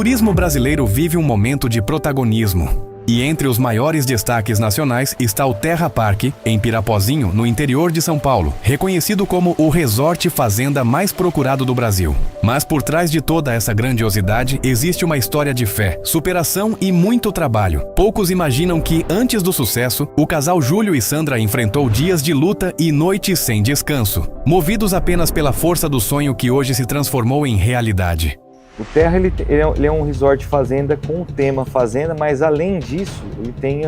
turismo brasileiro vive um momento de protagonismo. E entre os maiores destaques nacionais está o Terra Park, em Pirapozinho, no interior de São Paulo, reconhecido como o resort fazenda mais procurado do Brasil. Mas por trás de toda essa grandiosidade existe uma história de fé, superação e muito trabalho. Poucos imaginam que, antes do sucesso, o casal Júlio e Sandra enfrentou dias de luta e noites sem descanso, movidos apenas pela força do sonho que hoje se transformou em realidade. O Terra ele é um resort fazenda com o tema fazenda, mas além disso ele tem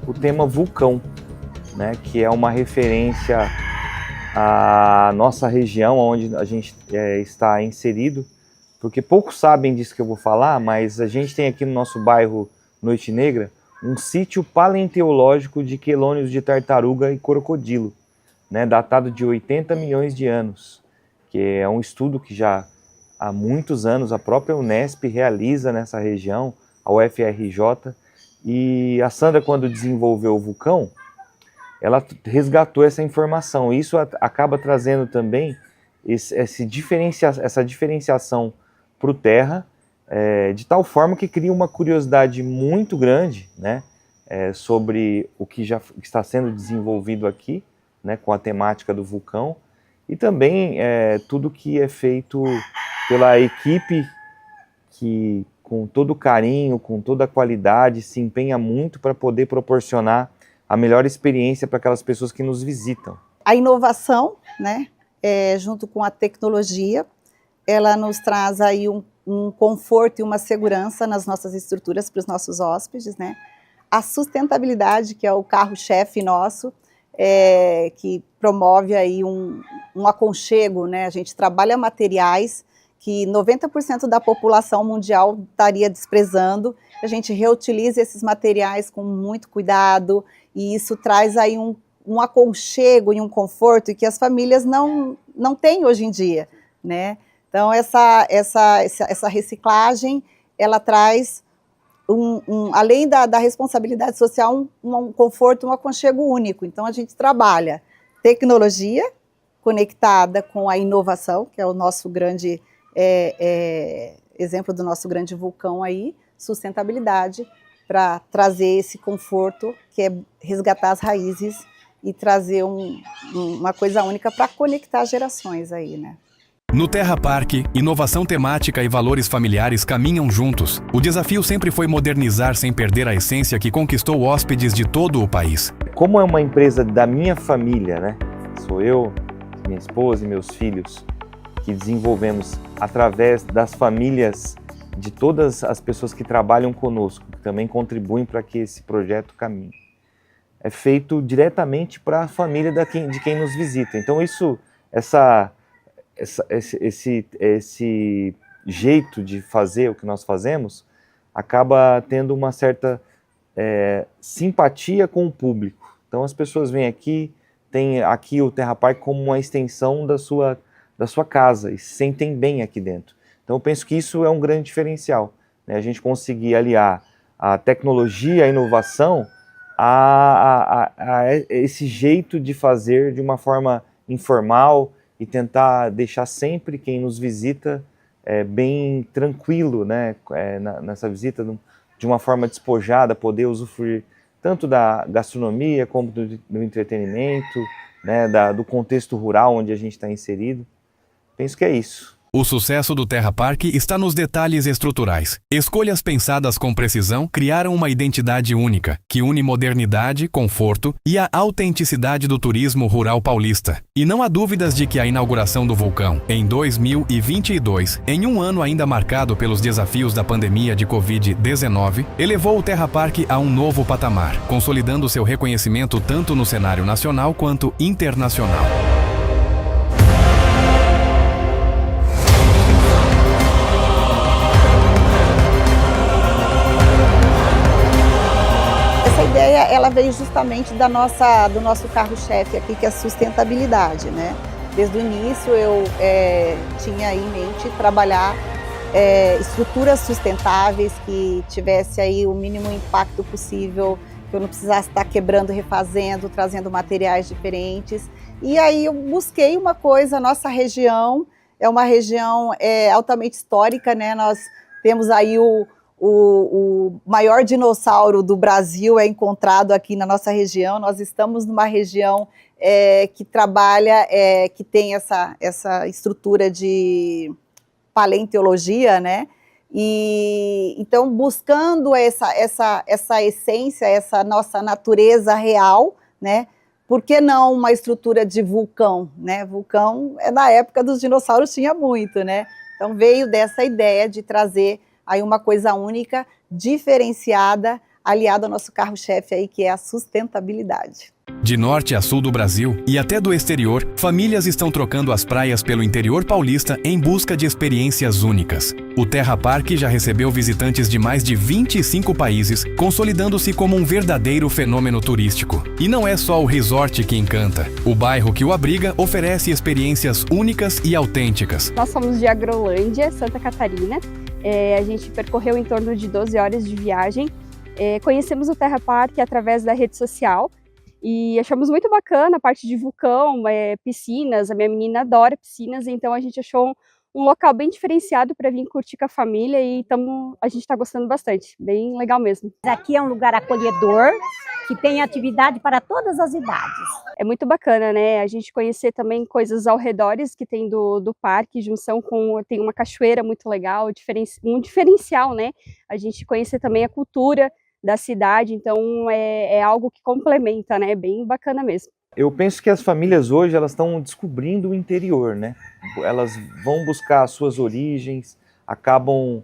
o tema vulcão, né, que é uma referência à nossa região onde a gente está inserido, porque poucos sabem disso que eu vou falar, mas a gente tem aqui no nosso bairro Noite Negra um sítio paleontológico de quelônios de tartaruga e crocodilo, né, datado de 80 milhões de anos, que é um estudo que já há muitos anos a própria Unesp realiza nessa região, a UFRJ, e a Sandra, quando desenvolveu o vulcão, ela resgatou essa informação. Isso acaba trazendo também essa diferenciação para o Terra, de tal forma que cria uma curiosidade muito grande, né, sobre o que já está sendo desenvolvido aqui, né, com a temática do vulcão, e também tudo que é feito pela equipe que, com todo carinho, com toda a qualidade, se empenha muito para poder proporcionar a melhor experiência para aquelas pessoas que nos visitam. A inovação, né, junto com a tecnologia, ela nos traz aí um conforto e uma segurança nas nossas estruturas para os nossos hóspedes, né? A sustentabilidade, que é o carro-chefe nosso, que promove aí um aconchego, né? A gente trabalha materiais que 90% da população mundial estaria desprezando. A gente reutiliza esses materiais com muito cuidado e isso traz aí um aconchego e um conforto que as famílias não têm hoje em dia, né? Então essa reciclagem, ela traz, além da responsabilidade social, um conforto, um aconchego único. Então a gente trabalha tecnologia conectada com a inovação, que é o nosso grande exemplo do nosso grande vulcão aí, sustentabilidade, para trazer esse conforto, que é resgatar as raízes e trazer uma coisa única para conectar gerações aí, né? No Terra Park, inovação temática e valores familiares caminham juntos. O desafio sempre foi modernizar sem perder a essência que conquistou hóspedes de todo o país. Como é uma empresa da minha família, né? Sou eu, minha esposa e meus filhos, que desenvolvemos através das famílias de todas as pessoas que trabalham conosco, que também contribuem para que esse projeto caminhe. É feito diretamente para a família de quem nos visita. Então esse jeito de fazer o que nós fazemos acaba tendo uma certa simpatia com o público. Então as pessoas vêm aqui, tem aqui o Terra Park como uma extensão da sua casa e se sentem bem aqui dentro. Então eu penso que isso é um grande diferencial, né? A gente conseguir aliar a tecnologia, a inovação a esse jeito de fazer de uma forma informal e tentar deixar sempre quem nos visita bem tranquilo, né? Nessa visita, de uma forma despojada, poder usufruir tanto da gastronomia como do entretenimento, né? Do contexto rural onde a gente está inserido. Penso que é isso. O sucesso do Terra Park está nos detalhes estruturais. Escolhas pensadas com precisão criaram uma identidade única, que une modernidade, conforto e a autenticidade do turismo rural paulista. E não há dúvidas de que a inauguração do vulcão, em 2022, em um ano ainda marcado pelos desafios da pandemia de Covid-19, elevou o Terra Park a um novo patamar, consolidando seu reconhecimento tanto no cenário nacional quanto internacional. Ela veio justamente do nosso carro-chefe aqui, que é a sustentabilidade, né? Desde o início eu tinha em mente trabalhar estruturas sustentáveis que tivesse aí o mínimo impacto possível, que eu não precisasse estar quebrando, refazendo, trazendo materiais diferentes. E aí eu busquei uma coisa, a nossa região é uma região altamente histórica, né? Nós Temos aí o maior dinossauro do Brasil é encontrado aqui na nossa região. Nós estamos numa região que trabalha, que tem essa estrutura de paleontologia, né? E então, buscando essa essência, essa nossa natureza real, né? Por que não uma estrutura de vulcão, né? Vulcão, na época dos dinossauros tinha muito, né? Então veio dessa ideia de trazer aí uma coisa única, diferenciada, aliada ao nosso carro-chefe aí, que é a sustentabilidade. De norte a sul do Brasil e até do exterior, famílias estão trocando as praias pelo interior paulista em busca de experiências únicas. O Terra Park já recebeu visitantes de mais de 25 países, consolidando-se como um verdadeiro fenômeno turístico. E não é só o resort que encanta. O bairro que o abriga oferece experiências únicas e autênticas. Nós somos de Agrolândia, Santa Catarina. A gente percorreu em torno de 12 horas de viagem. Conhecemos o Terra Park através da rede social. E achamos muito bacana a parte de vulcão, piscinas. A minha menina adora piscinas, então a gente achou um local bem diferenciado para vir curtir com a família e a gente está gostando bastante, bem legal mesmo. Aqui é um lugar acolhedor, que tem atividade para todas as idades. É muito bacana, né? A gente conhecer também coisas ao redor que tem do parque, tem uma cachoeira muito legal, um diferencial, né? A gente conhecer também a cultura da cidade, então é algo que complementa, né? Bem bacana mesmo. Eu penso que as famílias hoje elas estão descobrindo o interior, né? Elas vão buscar as suas origens, acabam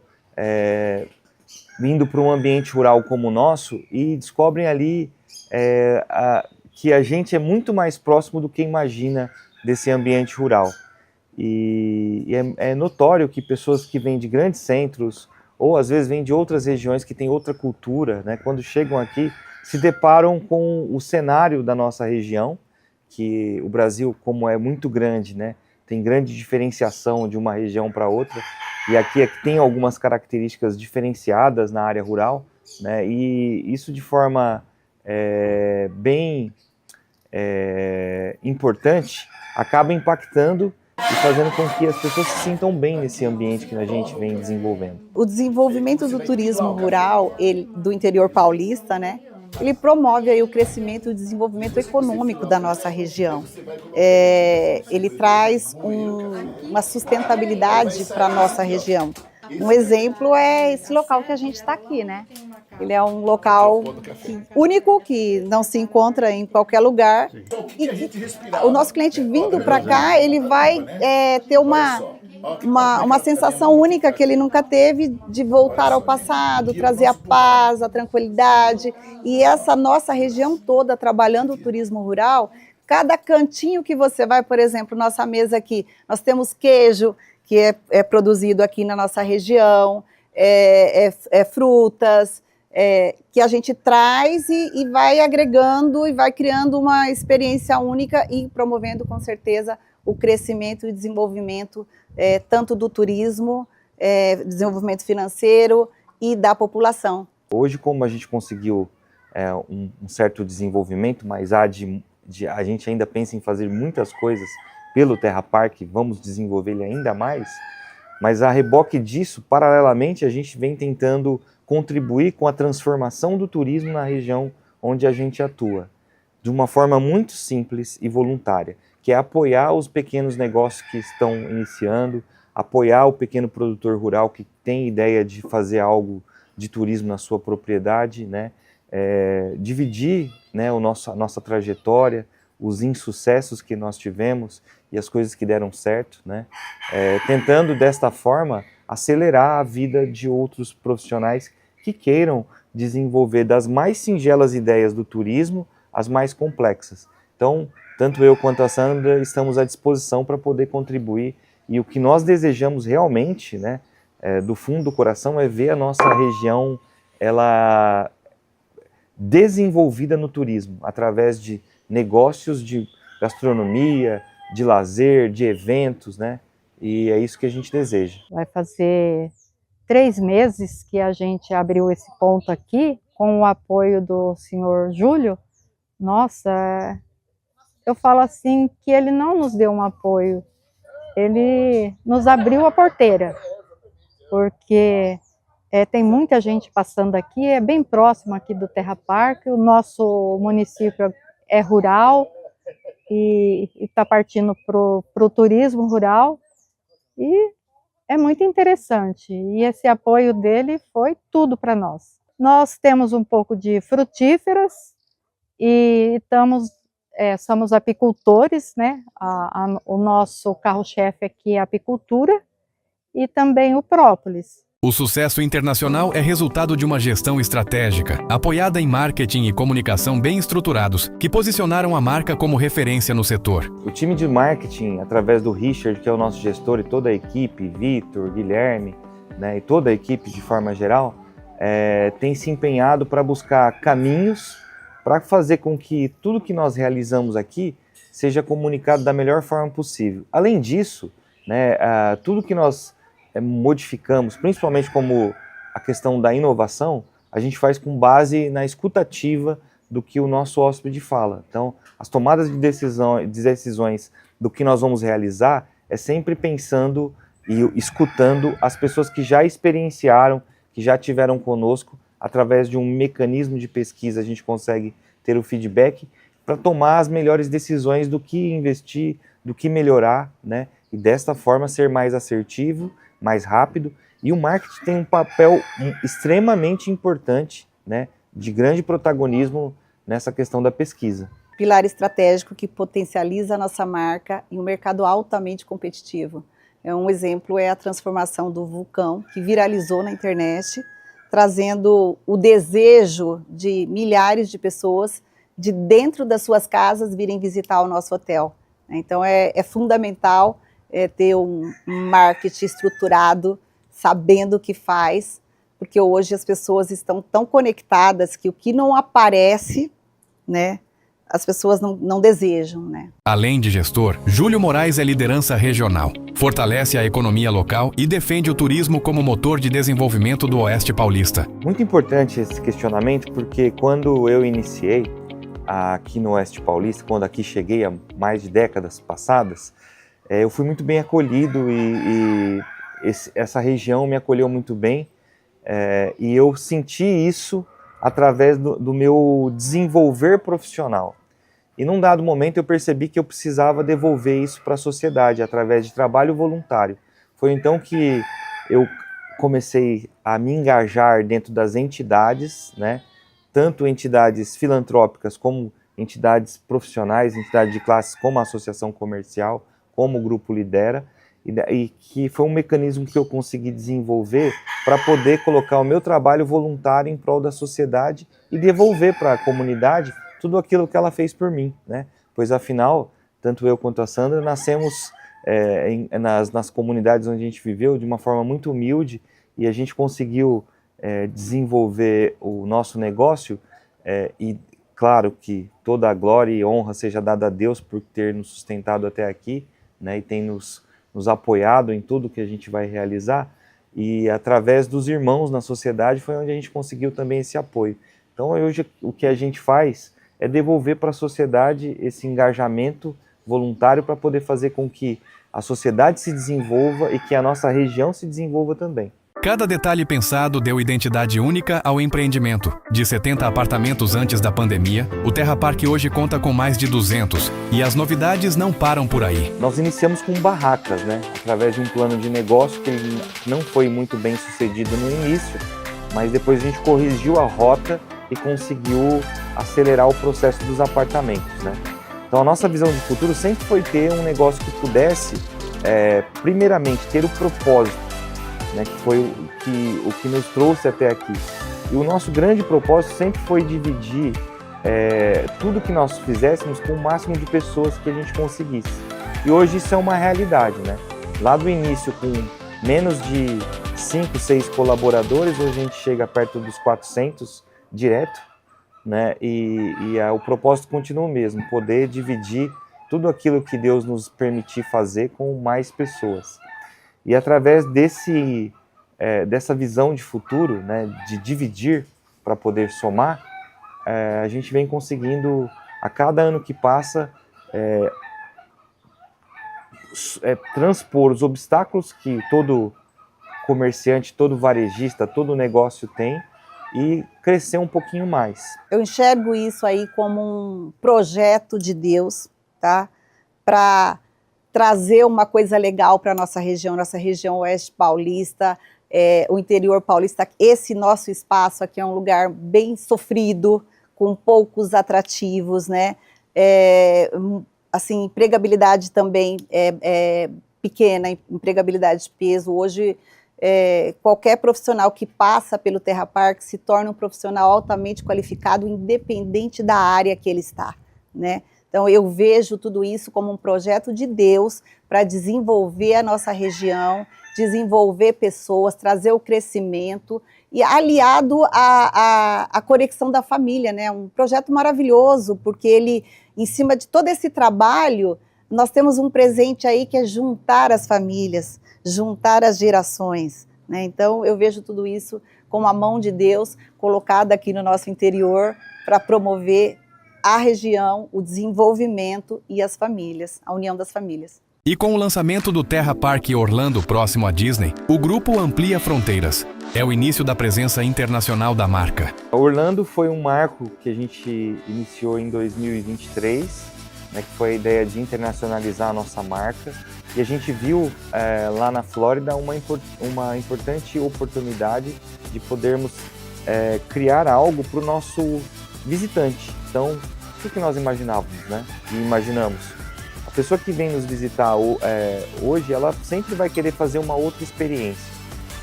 vindo para um ambiente rural como o nosso e descobrem ali que a gente é muito mais próximo do que imagina desse ambiente rural. E é notório que pessoas que vêm de grandes centros ou às vezes vêm de outras regiões que têm outra cultura, né? Quando chegam aqui, se deparam com o cenário da nossa região, que o Brasil, como é muito grande, né? Tem grande diferenciação de uma região para outra, e aqui tem algumas características diferenciadas na área rural, né? E isso de forma bem importante, acaba impactando e fazendo com que as pessoas se sintam bem nesse ambiente que a gente vem desenvolvendo. O desenvolvimento do turismo rural, do interior paulista, né? Ele promove aí o crescimento e o desenvolvimento econômico da nossa região. Ele traz uma sustentabilidade para a nossa região. Um exemplo é esse local que a gente está aqui, né? Ele é um local único, que não se encontra em qualquer lugar. E o nosso cliente vindo para cá, ele vai ter uma sensação única que ele nunca teve de voltar ao passado, trazer a paz, a tranquilidade. E essa nossa região toda, trabalhando o turismo rural, cada cantinho que você vai, por exemplo, nossa mesa aqui, nós temos queijo, que é produzido aqui na nossa região, frutas, que a gente traz e vai agregando e vai criando uma experiência única e promovendo, com certeza, o crescimento e desenvolvimento tanto do turismo, desenvolvimento financeiro e da população. Hoje, como a gente conseguiu um certo desenvolvimento, mas a gente ainda pensa em fazer muitas coisas pelo Terra Park, vamos desenvolver ele ainda mais, mas a reboque disso, paralelamente, a gente vem tentando contribuir com a transformação do turismo na região onde a gente atua, de uma forma muito simples e voluntária, que é apoiar os pequenos negócios que estão iniciando, apoiar o pequeno produtor rural que tem ideia de fazer algo de turismo na sua propriedade, né? Dividir, né, a nossa trajetória, os insucessos que nós tivemos e as coisas que deram certo, né? Tentando desta forma acelerar a vida de outros profissionais que queiram desenvolver das mais singelas ideias do turismo às mais complexas. Então, tanto eu quanto a Sandra estamos à disposição para poder contribuir, e o que nós desejamos realmente, né, do fundo do coração, é ver a nossa região ela desenvolvida no turismo, através de negócios de gastronomia, de lazer, de eventos, né? E é isso que a gente deseja. Vai fazer 3 meses que a gente abriu esse ponto aqui, com o apoio do senhor Júlio. Nossa, eu falo assim que ele não nos deu um apoio, ele nos abriu a porteira, porque Tem muita gente passando aqui, é bem próximo aqui do Terra Park, o nosso município é rural e está partindo para o turismo rural, e é muito interessante, e esse apoio dele foi tudo para nós. Nós temos um pouco de frutíferas e somos apicultores, né? O nosso carro-chefe aqui é a apicultura e também o própolis. O sucesso internacional é resultado de uma gestão estratégica, apoiada em marketing e comunicação bem estruturados, que posicionaram a marca como referência no setor. O time de marketing, através do Richard, que é o nosso gestor, e toda a equipe, Vitor, Guilherme, né, e toda a equipe de forma geral, tem se empenhado para buscar caminhos para fazer com que tudo que nós realizamos aqui seja comunicado da melhor forma possível. Além disso, né, tudo que nós modificamos, principalmente como a questão da inovação, a gente faz com base na escutativa do que o nosso hóspede fala. Então, as tomadas de decisões do que nós vamos realizar é sempre pensando e escutando as pessoas que já experienciaram, que já tiveram conosco. Através de um mecanismo de pesquisa, a gente consegue ter o feedback para tomar as melhores decisões do que investir, do que melhorar, né? E desta forma ser mais assertivo, mais rápido. E o marketing tem um papel extremamente importante, né, de grande protagonismo nessa questão da pesquisa. Pilar estratégico que potencializa a nossa marca em um mercado altamente competitivo. Um exemplo é a transformação do vulcão, que viralizou na internet, trazendo o desejo de milhares de pessoas de dentro das suas casas virem visitar o nosso hotel. Então é fundamental ter um marketing estruturado, sabendo o que faz, porque hoje as pessoas estão tão conectadas que o que não aparece, né, as pessoas não desejam, né? Além de gestor, Júlio Moraes é liderança regional, fortalece a economia local e defende o turismo como motor de desenvolvimento do Oeste Paulista. Muito importante esse questionamento, porque quando eu iniciei aqui no Oeste Paulista, quando aqui cheguei há mais de décadas passadas, eu fui muito bem acolhido e essa região me acolheu muito bem, e eu senti isso através do meu desenvolver profissional. E num dado momento eu percebi que eu precisava devolver isso para a sociedade através de trabalho voluntário. Foi então que eu comecei a me engajar dentro das entidades, né? Tanto entidades filantrópicas como entidades profissionais, entidades de classes como a Associação Comercial, como o Grupo Lidera, e que foi um mecanismo que eu consegui desenvolver para poder colocar o meu trabalho voluntário em prol da sociedade e devolver para a comunidade tudo aquilo que ela fez por mim, né? Pois afinal, tanto eu quanto a Sandra nascemos nas comunidades onde a gente viveu de uma forma muito humilde, e a gente conseguiu desenvolver o nosso negócio, e claro que toda a glória e honra seja dada a Deus por ter nos sustentado até aqui, né? E tem nos apoiado em tudo que a gente vai realizar, e através dos irmãos na sociedade foi onde a gente conseguiu também esse apoio. Então hoje o que a gente faz é devolver para a sociedade esse engajamento voluntário para poder fazer com que a sociedade se desenvolva e que a nossa região se desenvolva também. Cada detalhe pensado deu identidade única ao empreendimento. De 70 apartamentos antes da pandemia, o Terra Park hoje conta com mais de 200, e as novidades não param por aí. Nós iniciamos com barracas, né? Através de um plano de negócio que não foi muito bem sucedido no início, mas depois a gente corrigiu a rota e conseguiu acelerar o processo dos apartamentos, né? Então a nossa visão de futuro sempre foi ter um negócio que pudesse, primeiramente, ter o propósito, né, que foi o que nos trouxe até aqui. E o nosso grande propósito sempre foi dividir tudo que nós fizéssemos com o máximo de pessoas que a gente conseguisse. E hoje isso é uma realidade, né? Lá do início, com menos de 5, 6 colaboradores, hoje a gente chega perto dos 400 direto, né? E o propósito continua o mesmo, poder dividir tudo aquilo que Deus nos permitir fazer com mais pessoas. E através dessa visão de futuro, né, de dividir para poder somar, a gente vem conseguindo, a cada ano que passa, transpor os obstáculos que todo comerciante, todo varejista, todo negócio tem, e crescer um pouquinho mais. Eu enxergo isso aí como um projeto de Deus, tá? Para trazer uma coisa legal para a nossa região oeste paulista, o interior paulista. Esse nosso espaço aqui é um lugar bem sofrido, com poucos atrativos, né? Assim, empregabilidade também é pequena, empregabilidade de peso. Hoje, qualquer profissional que passa pelo Terra Park se torna um profissional altamente qualificado, independente da área que ele está, né? Então, eu vejo tudo isso como um projeto de Deus para desenvolver a nossa região, desenvolver pessoas, trazer o crescimento e aliado à conexão da família, né? Um projeto maravilhoso, porque ele, em cima de todo esse trabalho, nós temos um presente aí que é juntar as famílias, juntar as gerações, né? Então, eu vejo tudo isso como a mão de Deus colocada aqui no nosso interior para promover a região, o desenvolvimento e as famílias, a união das famílias. E com o lançamento do Terra Park Orlando próximo à Disney, o grupo amplia fronteiras. É o início da presença internacional da marca. Orlando foi um marco que a gente iniciou em 2023, né, que foi a ideia de internacionalizar a nossa marca. E a gente viu lá na Flórida uma importante oportunidade de podermos criar algo para o nosso visitante. Então, o que nós imaginávamos, né? E imaginamos. A pessoa que vem nos visitar hoje, ela sempre vai querer fazer uma outra experiência.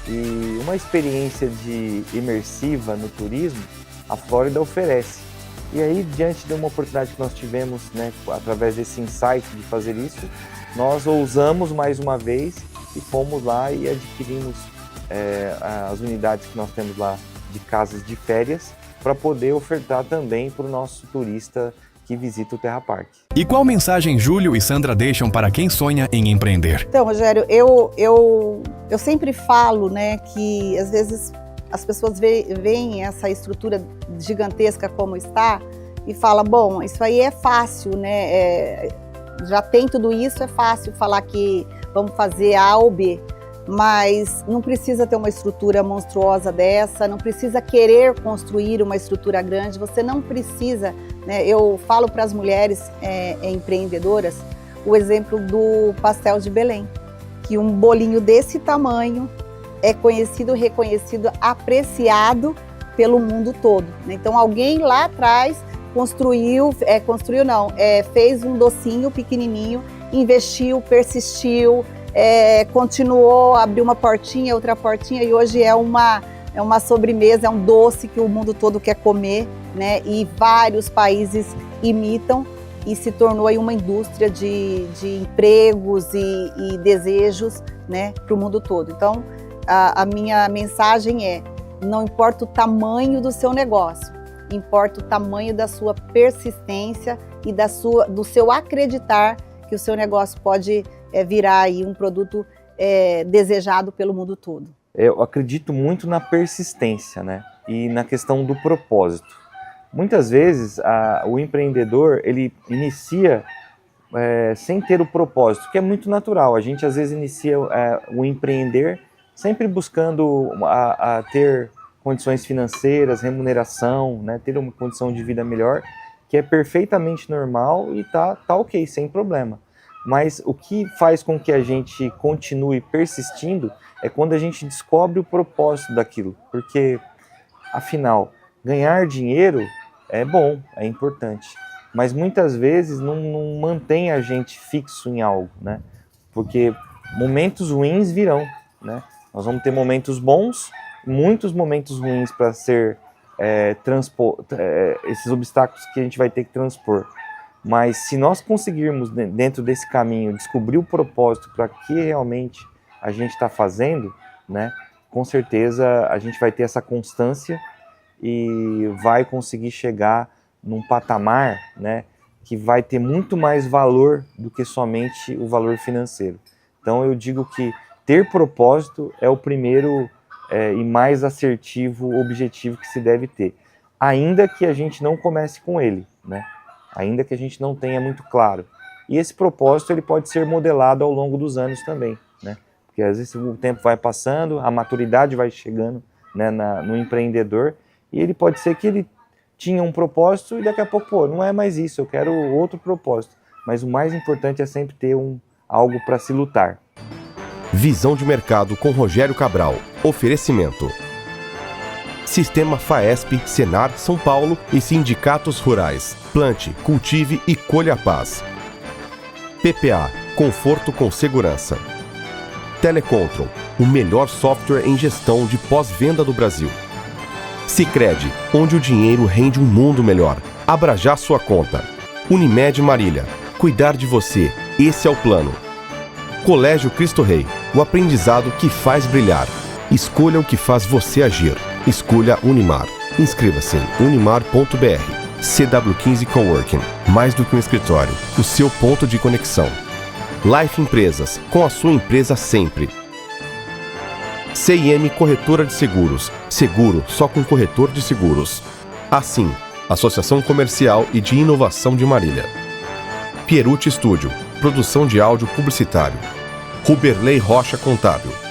E uma experiência imersiva no turismo, a Flórida oferece. E aí, diante de uma oportunidade que nós tivemos, né, através desse insight de fazer isso, nós ousamos mais uma vez e fomos lá e adquirimos as unidades que nós temos lá de casas de férias, para poder ofertar também para o nosso turista que visita o Terra Park. E qual mensagem Júlio e Sandra deixam para quem sonha em empreender? Então, Rogério, eu sempre falo, né, que às vezes as pessoas veem essa estrutura gigantesca como está e falam, bom, isso aí é fácil, né, já tem tudo isso, é fácil falar que vamos fazer A ou B. Mas não precisa ter uma estrutura monstruosa dessa, não precisa querer construir uma estrutura grande, você não precisa, né? Eu falo para as mulheres empreendedoras o exemplo do pastel de Belém, que um bolinho desse tamanho é conhecido, reconhecido, apreciado pelo mundo todo, né? Então alguém lá atrás fez um docinho pequenininho, investiu, persistiu, continuou, abriu uma portinha, outra portinha, e hoje é uma sobremesa, é um doce que o mundo todo quer comer, né? E vários países imitam e se tornou aí uma indústria de empregos e desejos, né, para o mundo todo. Então, a minha mensagem é, não importa o tamanho do seu negócio, importa o tamanho da sua persistência e do seu acreditar que o seu negócio pode virar aí um produto desejado pelo mundo todo. Eu acredito muito na persistência, né? E na questão do propósito. Muitas vezes o empreendedor ele inicia sem ter o propósito, que é muito natural. A gente às vezes inicia o empreender sempre buscando ter condições financeiras, remuneração, né? Ter uma condição de vida melhor, que é perfeitamente normal e tá ok, sem problema. Mas o que faz com que a gente continue persistindo é quando a gente descobre o propósito daquilo. Porque, afinal, ganhar dinheiro é bom, é importante. Mas muitas vezes não mantém a gente fixo em algo, né? Porque momentos ruins virão, né? Nós vamos ter momentos bons, muitos momentos ruins para ser esses obstáculos que a gente vai ter que transpor. Mas se nós conseguirmos, dentro desse caminho, descobrir o propósito para que realmente a gente está fazendo, né, com certeza a gente vai ter essa constância e vai conseguir chegar num patamar, né, que vai ter muito mais valor do que somente o valor financeiro. Então eu digo que ter propósito é o primeiro e mais assertivo objetivo que se deve ter, ainda que a gente não comece com ele, né? Ainda que a gente não tenha muito claro. E esse propósito ele pode ser modelado ao longo dos anos também, né? Porque às vezes o tempo vai passando, a maturidade vai chegando, né, no empreendedor, e ele pode ser que ele tinha um propósito e daqui a pouco, pô, não é mais isso, eu quero outro propósito. Mas o mais importante é sempre ter algo para se lutar. Visão de mercado com Rogério Cabral. Oferecimento: Sistema Faesp, Senar São Paulo e sindicatos rurais. Plante, cultive e colha a paz. PPA, conforto com segurança. Telecontron, o melhor software em gestão de pós-venda do Brasil. Sicredi, onde o dinheiro rende um mundo melhor. Abra já sua conta. Unimed Marília, cuidar de você, esse é o plano. Colégio Cristo Rei, o aprendizado que faz brilhar. Escolha o que faz você agir. Escolha Unimar. Inscreva-se em unimar.br. CW15 Coworking, mais do que um escritório, o seu ponto de conexão. Life Empresas, com a sua empresa sempre. CIM Corretora de Seguros, seguro só com corretor de seguros. Assim, Associação Comercial e de Inovação de Marília. Pierucci Studio, produção de áudio publicitário. Ruberley Rocha Contábil.